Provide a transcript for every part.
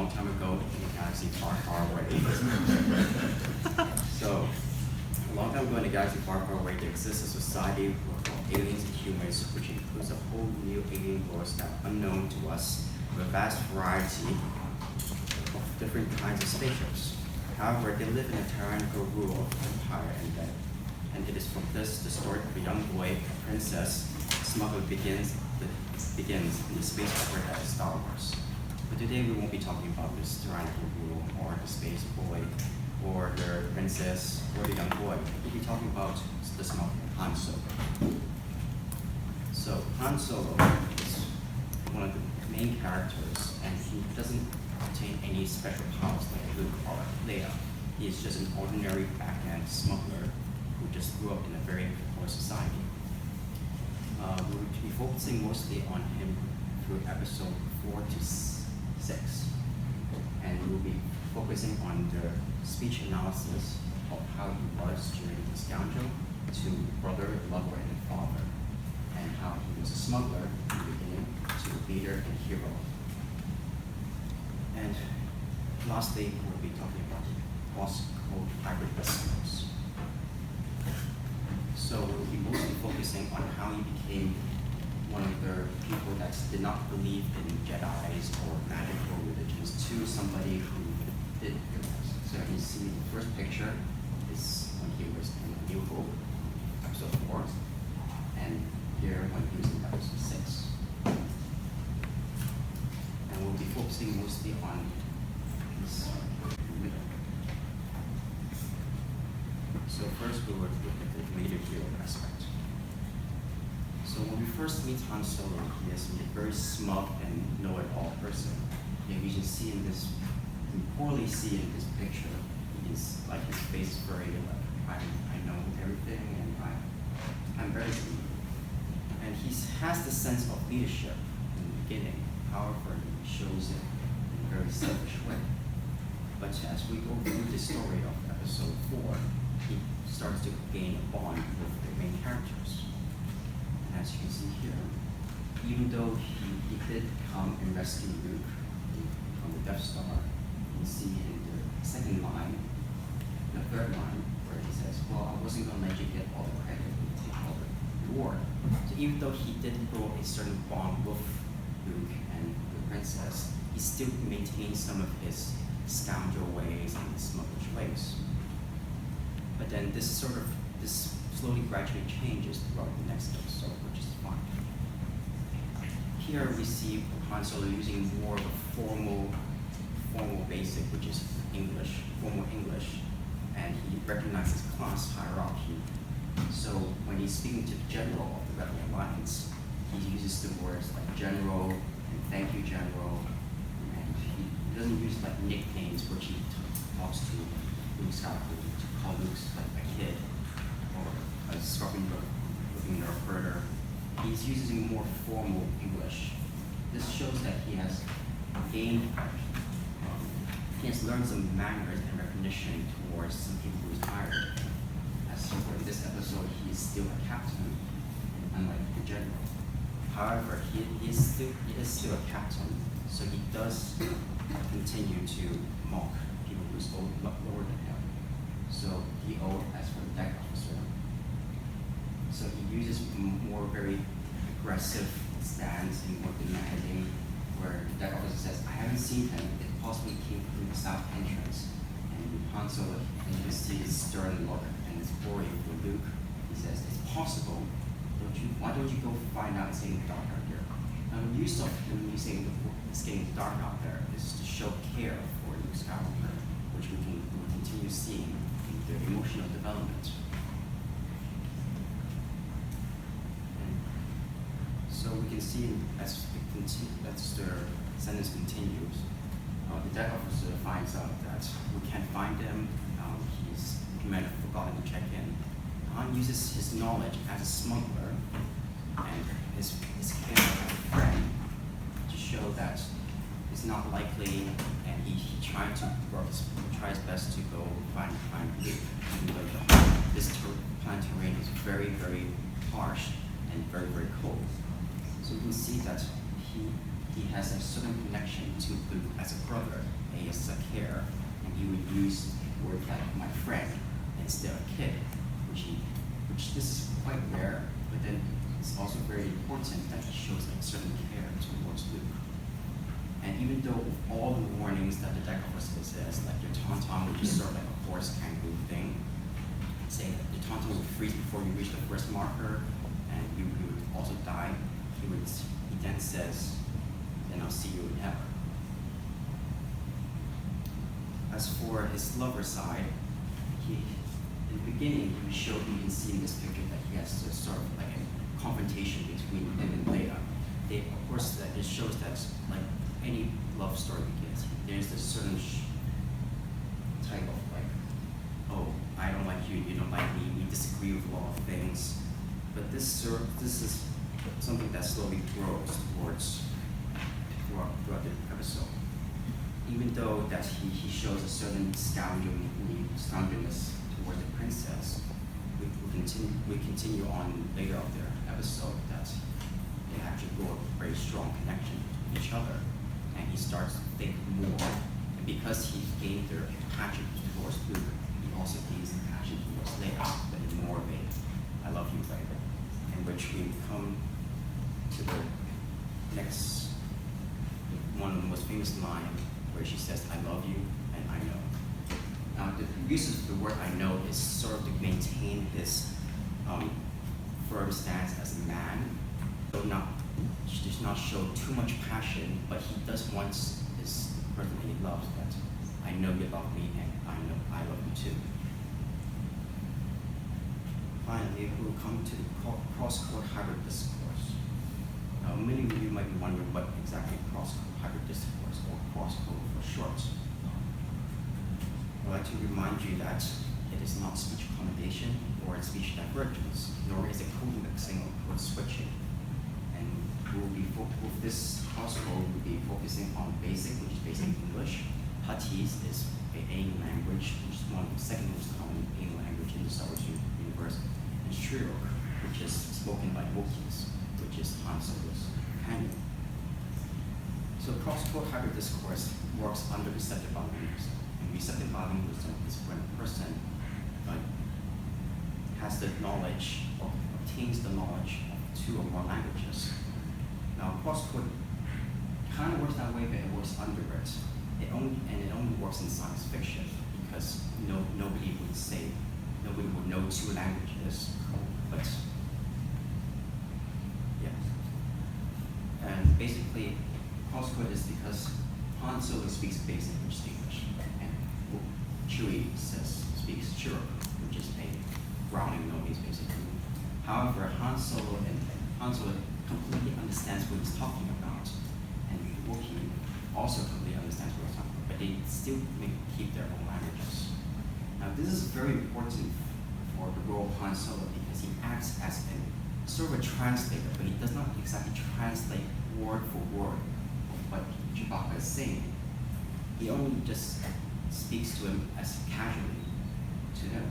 long time ago in a galaxy far, far away. So, a long time ago in a galaxy far, far away, there exists a society called aliens and humans, which includes a whole new alien worlds that are unknown to us, with a vast variety of different kinds of spaceships. However, they live in a tyrannical rule of empire, and it is from this the story of a young boy, a princess, smuggler begins in the space opera that is Star Wars. But today we won't be talking about this tyrannical rule, or the space boy, or the princess, or the young boy. We'll be talking about the smuggler, Han Solo. So Han Solo is one of the main characters, and he doesn't obtain any special powers like Luke or Leia. He is just an ordinary backend smuggler who just grew up in a very poor society. We'll be focusing mostly on him through episode 4 to 6. And we'll be focusing on the speech analysis of how he was during the scoundrel to brother, lover, and father, and how he was a smuggler in the beginning to leader and hero. And lastly, we'll be talking about what's called hybrid discourse. So we'll be mostly focusing on how he became one of the people that did not believe in Jedis or magical religions to somebody who did realize. So you see the first picture is when he was in New Hope, episode 4, and here when he was in episode 6. And we'll be focusing mostly on this middle. So first we will look at the leadership aspect. So when we first meet Han Solo, he is a very smug and know-it-all person. And we can see in this, we poorly see in this picture, he's like his face is very like, I know everything and I'm very good. And he has the sense of leadership in the beginning. However, he shows it in a very selfish way. But as we go through the story of episode 4, he starts to gain a bond with the main characters. And as you can see here, even though he did come and rescue Luke from the Death Star, you can see in the second line, the third line, where he says, well, I wasn't going to let you get all the credit and take all the reward. So even though he did grow a certain bond with Luke and the princess, he still maintains some of his scoundrel ways and his smugglish ways. But then this slowly gradually changes throughout the next episode, which is fine. Here we see Han Solo using more of a formal basic, which is formal English, and he recognizes class hierarchy. So when he's speaking to the general of the Rebel Alliance, he uses the words like general and thank you, general, and he doesn't use like nicknames which he talks to Luke Skywalker to call Luke like a kid or a scrubbing looking nerf herder. He's using more formal English. This shows that he has gained, he has learned some manners and recognition towards some people who is hired. As in this episode, he is still a captain, unlike the general. However, he is still a captain, so he does continue to mock people who is lower than him. So he owed as for the deck officer. So he uses more very aggressive stance and more demanding, where the deck officer says, I haven't seen him, it possibly came through the south entrance. And Han Solo, and you can see his stern look and his worry for Luke. He says, it's possible, why don't you go find out it's getting dark out there? Now the use of him saying it's getting dark out there is to show care for Luke Skywalker, which we will continue seeing in the emotional development. And so we can see as the sentence continues, the deck officer finds out that we can't find him. He might have forgotten to check in. Han uses his knowledge as a smuggler and his care as a friend to show that it's not likely, and he tries best to go find Luke. This planet terrain is very, very harsh and very, very cold. So we can see that he has a certain connection to Luke as a brother, as a care, and he would use word like my friend instead of kid, which this is quite rare, but then it's also very important that he shows a certain care towards Luke. And even though with all the warnings that the deck offers says, like your tauntaun, which is sort of like a horse kangaroo thing, saying that the tauntaun will freeze before you reach the first marker, and you would also die, he then says, then I'll see you never. As for his lover side, in the beginning, you can see in this picture that he has sort of like a confrontation between him and Leia. Of course, that it shows that like any love story begins, there's this certain type of like, oh, I don't like you, you don't like me, we disagree with a lot of things. But this is something that slowly grows throughout the episode. Even though that he shows a certain scoundrelness toward the princess, we continue on later of their episode that they actually grow a very strong connection with each other, and he starts to think more. And because he gained their passion towards Luke, he also gains the passion towards Leia, but in more of a I love you way, in which we come to the next one of the most famous lines, where she says, I love you and I know. Now, the use of the word I know is sort of to maintain his firm stance as a man, though does not show too much passion, but he does want his person that he loves that I know you love me and I know I love you too. Finally, we'll come to the cross-code hybrid discourse. Now, many of you might be wondering what exactly cross-code hybrid discourse, or cross-code for short. I'd like to remind you that it is not speech accommodation or speech divergence, nor is it code mixing or code switching. And with this cross-code, we'll be focusing on basic, which is basic English. Hatties is an alien language, which is one of the second most common alien language in the Star Wars universe. And Shriok, which is spoken by Wookiees, which is Han Solo's companion. So cross-code hybrid discourse works under receptive bilingualism. And receptive bilingualism is when a person has the knowledge or obtains the knowledge of two or more languages. Now cross-code kind of works that way, but it works under it. It only works in science fiction because nobody would know two languages, but yeah. And basically, cross-code is because Han Solo speaks basic, which is English, and Chewie speaks Chirrut, which is a growling noise, basically. However, Han Solo completely understands what he's talking about, and Wookiee also completely understands what he's talking about, but they still keep their own languages. Now, this is very important for the role of Han Solo because he acts as a sort of a translator, but he does not exactly translate word for word what Chewbacca is saying. He only just speaks to him as casually to him.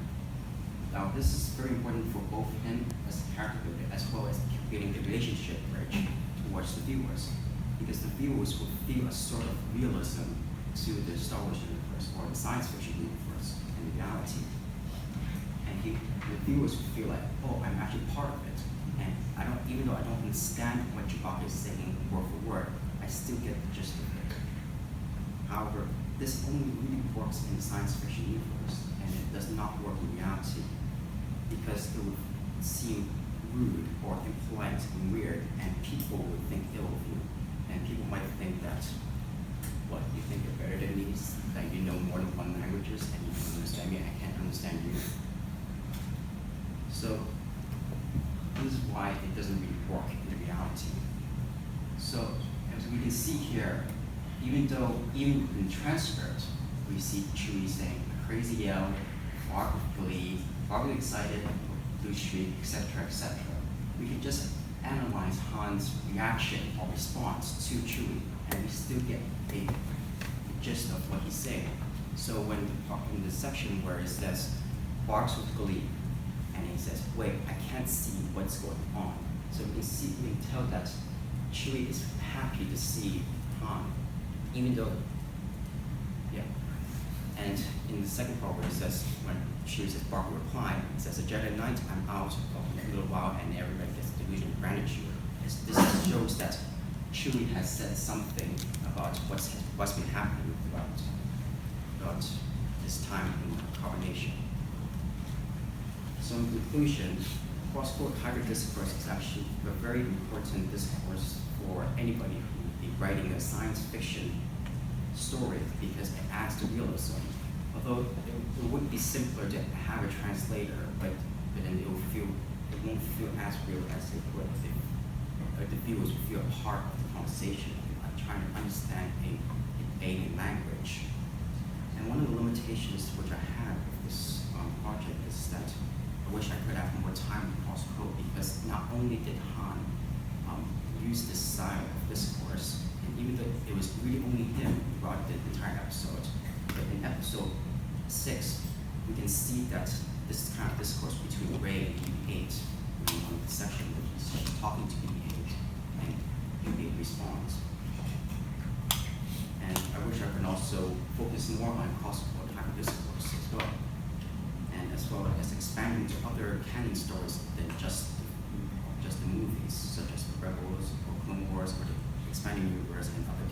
Now, this is very important for both him as a character as well as creating the relationship bridge towards the viewers, because the viewers will feel a sort of realism to the Star Wars universe or the science fiction universe and reality. And the viewers will feel like, oh, I'm actually part of it. And even though I don't understand what Chewbacca is saying word for word, I still get the gist of it. However, this only really works in the science fiction universe, and it does not work in reality, because it would seem rude or impolite and weird, and people would think ill of you. And people might think that, what, you think you're better than me, that you know more than one languages, and you can understand me, and I can't understand you. So, this is why it doesn't really work in the reality. So, as we can see here, even in transcript, we see Chewie saying a crazy yell, bark of glee, bark excited, blue shriek, etc., etc. We can just analyze Han's reaction or response to Chewie, and we still get a gist of what he's saying. So when in the section where it says barks with glee, and he says, wait, I can't see what's going on. So we can tell that Chewie is happy to see Han, even though, yeah. And in the second part where it says, when Chewie says, Barker replied, it says, a Jedi Knight, I'm out of a little while and everybody gets the delusion of gratitude. This shows that Chewie has said something about what's been happening throughout this time in carbonation. So in conclusion, cross-code hybrid discourse is actually a very important discourse for anybody who would be writing a science fiction story because it adds to realism. Although it would be simpler to have a translator, but then it won't feel as real as it would if the viewers would feel a part of the conversation, like trying to understand an alien language. And one of the limitations which I have with this project is that I wish I could have more time with cross code, because not only did Han use this style of discourse, and even though it was really only him who brought the entire episode, but in episode 6, we can see that this kind of discourse between Rey and BB-8 on the section where he's talking to BB-8 and BB-8 responds. And I wish I could also focus more on cross-code type of discourse as well, and as well as expanding to other canon stories than just the movies, such as the Rebels or Clone Wars or the expanding universe and other